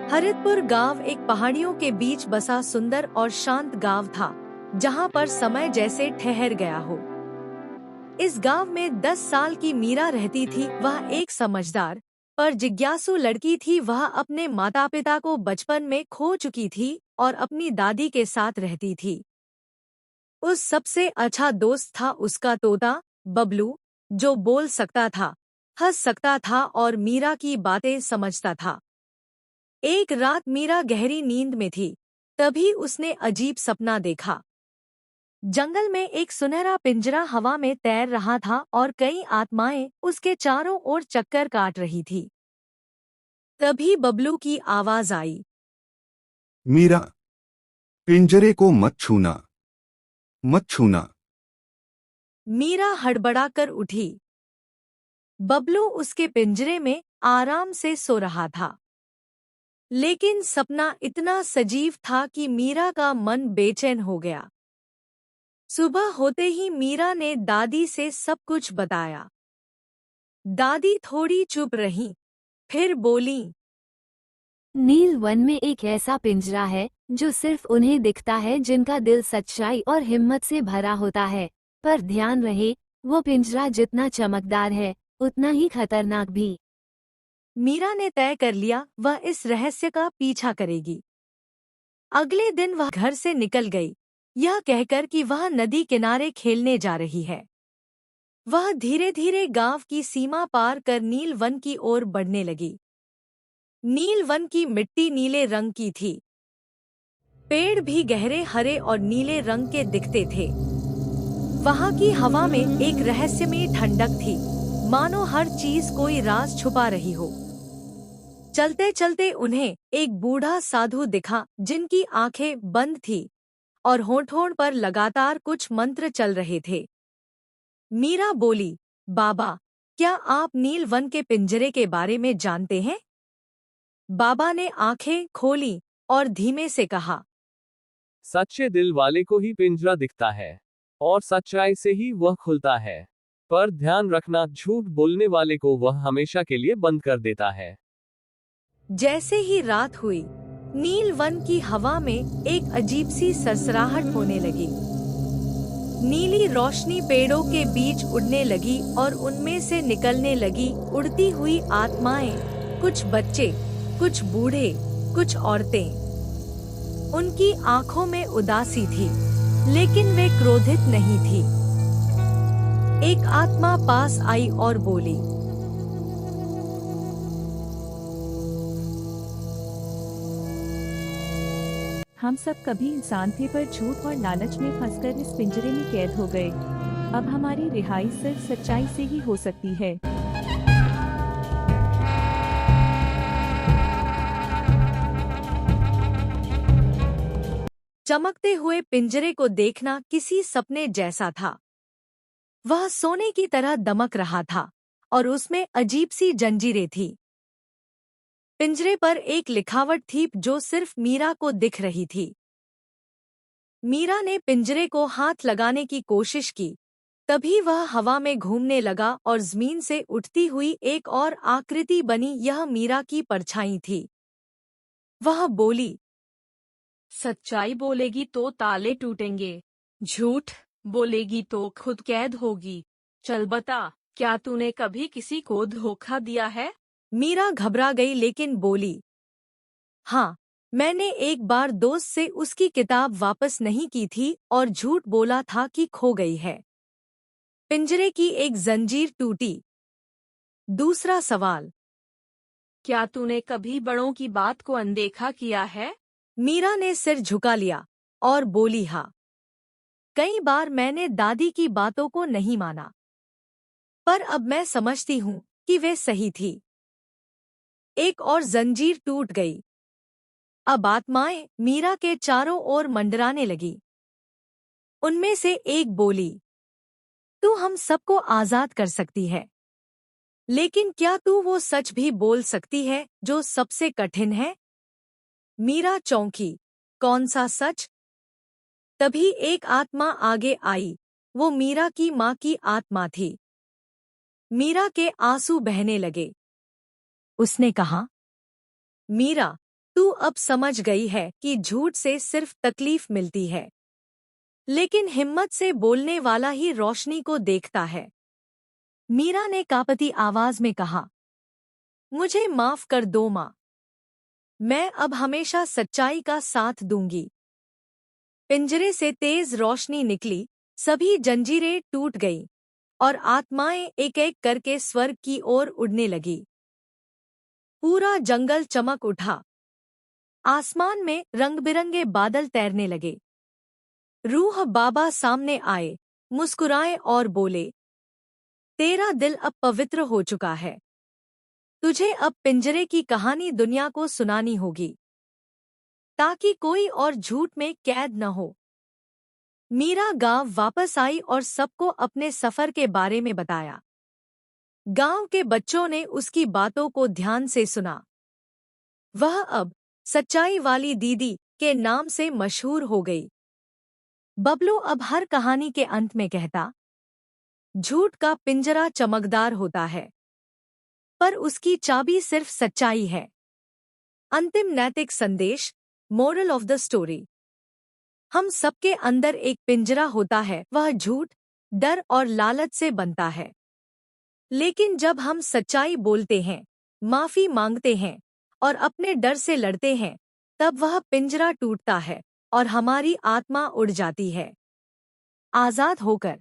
हरितपुर गांव एक पहाड़ियों के बीच बसा सुंदर और शांत गांव था, जहां पर समय जैसे ठहर गया हो। इस गांव में 10 साल की मीरा रहती थी। वह एक समझदार पर जिज्ञासु लड़की थी। वह अपने माता पिता को बचपन में खो चुकी थी और अपनी दादी के साथ रहती थी। उस सबसे अच्छा दोस्त था उसका तोता बबलू, जो बोल सकता था, हंस सकता था और मीरा की बातें समझता था। एक रात मीरा गहरी नींद में थी, तभी उसने अजीब सपना देखा। जंगल में एक सुनहरा पिंजरा हवा में तैर रहा था और कई आत्माएं उसके चारों ओर चक्कर काट रही थी। तभी बबलू की आवाज आई, मीरा, पिंजरे को मत छूना, मत छूना। मीरा हड़बड़ाकर उठी। बबलू उसके पिंजरे में आराम से सो रहा था, लेकिन सपना इतना सजीव था कि मीरा का मन बेचैन हो गया। सुबह होते ही मीरा ने दादी से सब कुछ बताया। दादी थोड़ी चुप रहीं, फिर बोली, नील वन में एक ऐसा पिंजरा है जो सिर्फ उन्हें दिखता है जिनका दिल सच्चाई और हिम्मत से भरा होता है। पर ध्यान रहे, वो पिंजरा जितना चमकदार है उतना ही खतरनाक भी। मीरा ने तय कर लिया वह इस रहस्य का पीछा करेगी। अगले दिन वह घर से निकल गई, यह कहकर कि वह नदी किनारे खेलने जा रही है। वह धीरे धीरे गांव की सीमा पार कर नील वन की ओर बढ़ने लगी। नील वन की मिट्टी नीले रंग की थी। पेड़ भी गहरे हरे और नीले रंग के दिखते थे। वहां की हवा में एक रहस्यमयी ठंडक थी, मानो हर चीज कोई राज छुपा रही हो। चलते चलते उन्हें एक बूढ़ा साधु दिखा, जिनकी आंखें बंद थी और होंठों पर लगातार कुछ मंत्र चल रहे थे। मीरा बोली, बाबा, क्या आप नील वन के पिंजरे के बारे में जानते हैं? बाबा ने आंखें खोली और धीमे से कहा, सच्चे दिल वाले को ही पिंजरा दिखता है और सच्चाई से ही वह खुलता है। पर ध्यान रखना, झूठ बोलने वाले को वह हमेशा के लिए बंद कर देता है। जैसे ही रात हुई, नील वन की हवा में एक अजीब सी सरसराहट होने लगी। नीली रोशनी पेड़ों के बीच उड़ने लगी और उनमें से निकलने लगी उड़ती हुई आत्माएं। कुछ बच्चे, कुछ बूढ़े, कुछ औरतें। उनकी आंखों में उदासी थी, लेकिन वे क्रोधित नहीं थी। एक आत्मा पास आई और बोली, हम सब कभी इंसान थे, पर झूठ और लालच में फंसकर इस पिंजरे में कैद हो गए। अब हमारी रिहाई सिर्फ सच्चाई से ही हो सकती है। चमकते हुए पिंजरे को देखना किसी सपने जैसा था। वह सोने की तरह दमक रहा था और उसमें अजीब सी जंजीरें थी। पिंजरे पर एक लिखावट थी जो सिर्फ मीरा को दिख रही थी। मीरा ने पिंजरे को हाथ लगाने की कोशिश की, तभी वह हवा में घूमने लगा और जमीन से उठती हुई एक और आकृति बनी। यह मीरा की परछाई थी। वह बोली, सच्चाई बोलेगी तो ताले टूटेंगे, झूठ बोलेगी तो खुद कैद होगी। चल बता, क्या तूने कभी किसी को धोखा दिया है? मीरा घबरा गई लेकिन बोली, हाँ, मैंने एक बार दोस्त से उसकी किताब वापस नहीं की थी और झूठ बोला था कि खो गई है। पिंजरे की एक जंजीर टूटी। दूसरा सवाल, क्या तूने कभी बड़ों की बात को अनदेखा किया है? मीरा ने सिर झुका लिया और बोली, हाँ, कई बार मैंने दादी की बातों को नहीं माना, पर अब मैं समझती हूँ कि वे सही थी। एक और जंजीर टूट गई। अब आत्माएं मीरा के चारों ओर मंडराने लगी। उनमें से एक बोली, तू हम सबको आजाद कर सकती है, लेकिन क्या तू वो सच भी बोल सकती है जो सबसे कठिन है? मीरा चौंकी, कौन सा सच? तभी एक आत्मा आगे आई। वो मीरा की माँ की आत्मा थी। मीरा के आंसू बहने लगे। उसने कहा, मीरा, तू अब समझ गई है कि झूठ से सिर्फ तकलीफ मिलती है, लेकिन हिम्मत से बोलने वाला ही रोशनी को देखता है। मीरा ने कांपती आवाज में कहा, मुझे माफ कर दो माँ। मैं अब हमेशा सच्चाई का साथ दूंगी। पिंजरे से तेज रोशनी निकली, सभी जंजीरें टूट गईं और आत्माएं एक एक करके स्वर्ग की ओर उड़ने लगी। पूरा जंगल चमक उठा। आसमान में रंग-बिरंगे बादल तैरने लगे। रूह बाबा सामने आए, मुस्कुराए और बोले, तेरा दिल अब पवित्र हो चुका है। तुझे अब पिंजरे की कहानी दुनिया को सुनानी होगी, ताकि कोई और झूठ में कैद न हो। मीरा गांव वापस आई और सबको अपने सफर के बारे में बताया। गांव के बच्चों ने उसकी बातों को ध्यान से सुना। वह अब सच्चाई वाली दीदी के नाम से मशहूर हो गई। बबलू अब हर कहानी के अंत में कहता, झूठ का पिंजरा चमकदार होता है, पर उसकी चाबी सिर्फ सच्चाई है। अंतिम नैतिक संदेश, मोरल ऑफ द स्टोरी। हम सबके अंदर एक पिंजरा होता है, वह झूठ, डर और लालच से बनता है। लेकिन जब हम सच्चाई बोलते हैं, माफी मांगते हैं और अपने डर से लड़ते हैं, तब वह पिंजरा टूटता है और हमारी आत्मा उड़ जाती है, आजाद होकर।